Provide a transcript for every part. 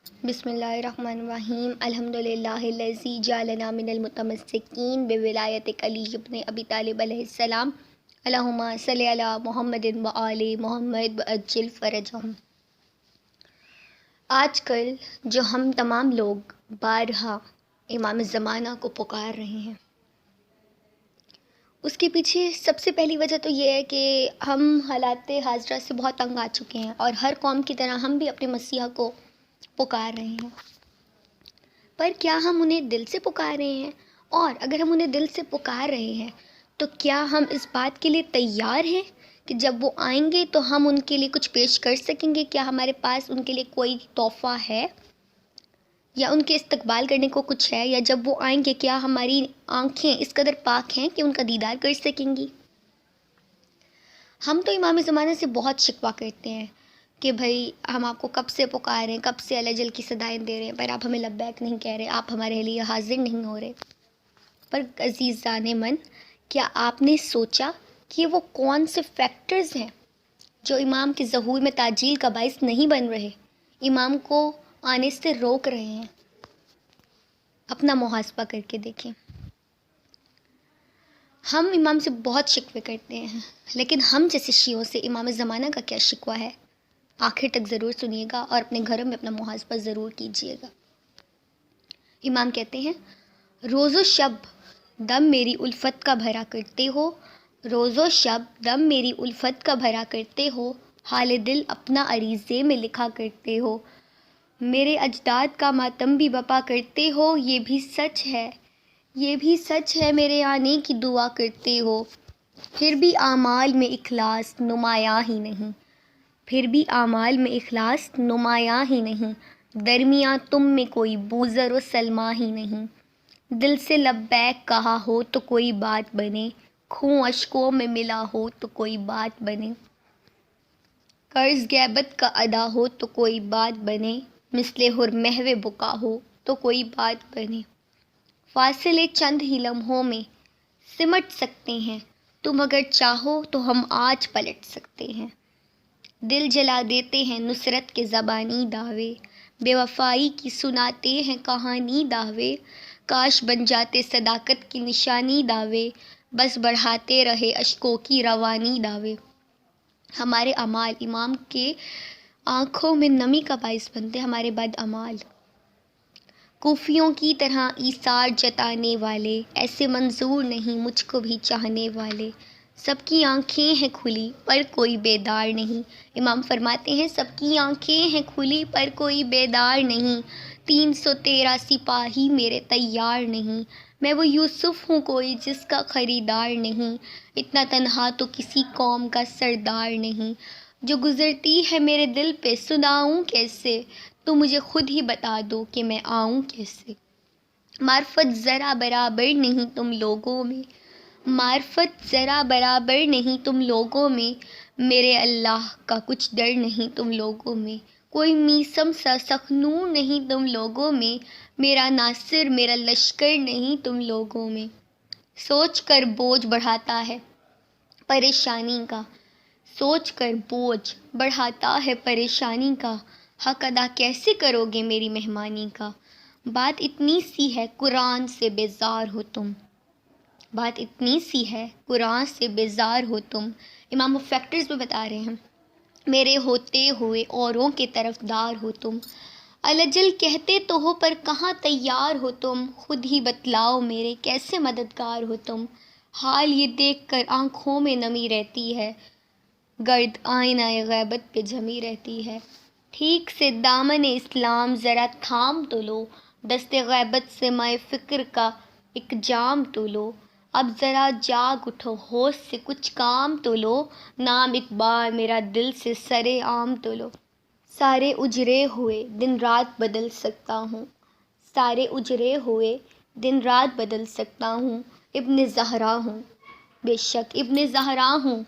بسم اللہ الرحمن الرحیم الحمدللہ الذی جعلنا من المتمسکین بولایت علی ابن ابی طالب علیہ السلام اللہم صلی علی محمد و آل محمد وعجل فرجہم۔ آج کل جو ہم تمام لوگ بارہا امام زمانہ کو پکار رہے ہیں، اس کے پیچھے سب سے پہلی وجہ تو یہ ہے کہ ہم حالات حاضرہ سے بہت تنگ آ چکے ہیں، اور ہر قوم کی طرح ہم بھی اپنے مسیحا کو پکار رہے ہیں۔ پر کیا ہم انہیں دل سے پکار رہے ہیں؟ اور اگر ہم انہیں دل سے پکار رہے ہیں تو کیا ہم اس بات کے لیے تیار ہیں کہ جب وہ آئیں گے تو ہم ان کے لیے کچھ پیش کر سکیں گے؟ کیا ہمارے پاس ان کے لیے کوئی تحفہ ہے یا ان کے استقبال کرنے کو کچھ ہے؟ یا جب وہ آئیں گے کیا ہماری آنکھیں اس قدر پاک ہیں کہ ان کا دیدار کر سکیں گی؟ ہم تو امام زمانہ سے بہت شکوہ کرتے ہیں کہ بھائی ہم آپ کو کب سے پکار رہے ہیں، کب سے الجل کی صدائیں دے رہے ہیں، پر آپ ہمیں لبیک نہیں کہہ رہے، آپ ہمارے لیے حاضر نہیں ہو رہے۔ پر عزیزان من، کیا آپ نے سوچا کہ وہ کون سے فیکٹرز ہیں جو امام کے ظہور میں تعجیل کا باعث نہیں بن رہے، امام کو آنے سے روک رہے ہیں؟ اپنا محاسبہ کر کے دیکھیں۔ ہم امام سے بہت شکوے کرتے ہیں، لیکن ہم جیسے شیعوں سے امام زمانہ کا کیا شکوہ ہے؟ آخر تک ضرور سنیے گا اور اپنے گھروں میں اپنا محاسبہ ضرور کیجیے گا۔ امام کہتے ہیں، روز و شب دم میری الفت کا بھرا کرتے ہو، روز و شب دم میری الفت کا بھرا کرتے ہو، حال دل اپنا عریضے میں لکھا کرتے ہو، میرے اجداد کا ماتم بھی بپا کرتے ہو، یہ بھی سچ ہے، یہ بھی سچ ہے، میرے آنے کی دعا کرتے ہو، پھر بھی اعمال میں اخلاص نمایاں ہی نہیں، پھر بھی اعمال میں اخلاص نمایاں ہی نہیں، درمیاں تم میں کوئی بوذر و سلما ہی نہیں، دل سے لبیک کہا ہو تو کوئی بات بنے، خوں اشکوں میں ملا ہو تو کوئی بات بنے، قرض غیبت کا ادا ہو تو کوئی بات بنے، مثل ہر محو بکا ہو تو کوئی بات بنے، فاصلے چند ہی لمحوں میں سمٹ سکتے ہیں، تم اگر چاہو تو ہم آج پلٹ سکتے ہیں، دل جلا دیتے ہیں نصرت کے زبانی دعوے، بے وفائی کی سناتے ہیں کہانی دعوے، کاش بن جاتے صداقت کی نشانی دعوے، بس بڑھاتے رہے اشکوں کی روانی دعوے، ہمارے اعمال امام کے آنکھوں میں نمی کا باعث بنتے، ہمارے بد اعمال کوفیوں کی طرح ایثار جتانے والے، ایسے منظور نہیں مجھ کو بھی چاہنے والے، سب کی آنکھیں ہیں کھلی پر کوئی بیدار نہیں، امام فرماتے ہیں سب کی آنکھیں ہیں کھلی پر کوئی بیدار نہیں، 313 سپاہی میرے تیار نہیں، میں وہ یوسف ہوں کوئی جس کا خریدار نہیں، اتنا تنہا تو کسی قوم کا سردار نہیں، جو گزرتی ہے میرے دل پہ سناؤں کیسے، تو مجھے خود ہی بتا دو کہ میں آؤں کیسے، معرفت ذرا برابر نہیں تم لوگوں میں، معرفت ذرا برابر نہیں تم لوگوں میں، میرے اللہ کا کچھ ڈر نہیں تم لوگوں میں، کوئی میثم سا سخنور نہیں تم لوگوں میں، میرا ناصر میرا لشکر نہیں تم لوگوں میں، سوچ کر بوجھ بڑھاتا ہے پریشانی کا، سوچ کر بوجھ بڑھاتا ہے پریشانی کا، حق ادا کیسے کرو گے میری مہمانی کا، بات اتنی سی ہے قرآن سے بیزار ہو تم، بات اتنی سی ہے قرآن سے بیزار ہو تم، امام فیکٹرز بھی بتا رہے ہیں، میرے ہوتے ہوئے اوروں کے طرفدار ہو تم، الجل کہتے تو ہو پر کہاں تیار ہو تم، خود ہی بتلاؤ میرے کیسے مددگار ہو تم، حال یہ دیکھ کر آنکھوں میں نمی رہتی ہے، گرد آئینہ غیبت پہ جمی رہتی ہے، ٹھیک سے دامن اسلام ذرا تھام تو لو، دست غیبت سے مائے فکر کا ایک جام تو لو، اب ذرا جاگ اٹھو ہوش سے کچھ کام تو لو، نام اقبال میرا دل سے سرے عام تو لو، سارے اجرے ہوئے دن رات بدل سکتا ہوں، سارے اجرے ہوئے دن رات بدل سکتا ہوں، ابن زہرا ہوں، بے شک ابن زہرا ہوں،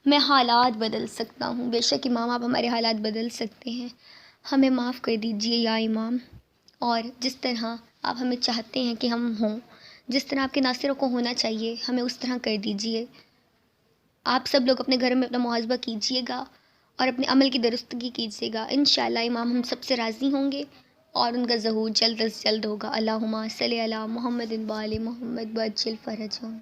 میں حالات بدل سکتا ہوں، بے شک امام آپ ہمارے حالات بدل سکتے ہیں، ہمیں معاف کر دیجئے یا امام، اور جس طرح آپ ہمیں چاہتے ہیں کہ ہم ہوں، جس طرح آپ کے ناصروں کو ہونا چاہیے ہمیں اس طرح کر دیجئے۔ آپ سب لوگ اپنے گھروں میں اپنا محاسبہ کیجئے گا اور اپنے عمل کی درستگی کیجئے گا، انشاءاللہ امام ہم سب سے راضی ہوں گے اور ان کا ظہور جلد از جلد ہوگا۔ اللہم صلی علی محمد و آل محمد وعجل فرجہم۔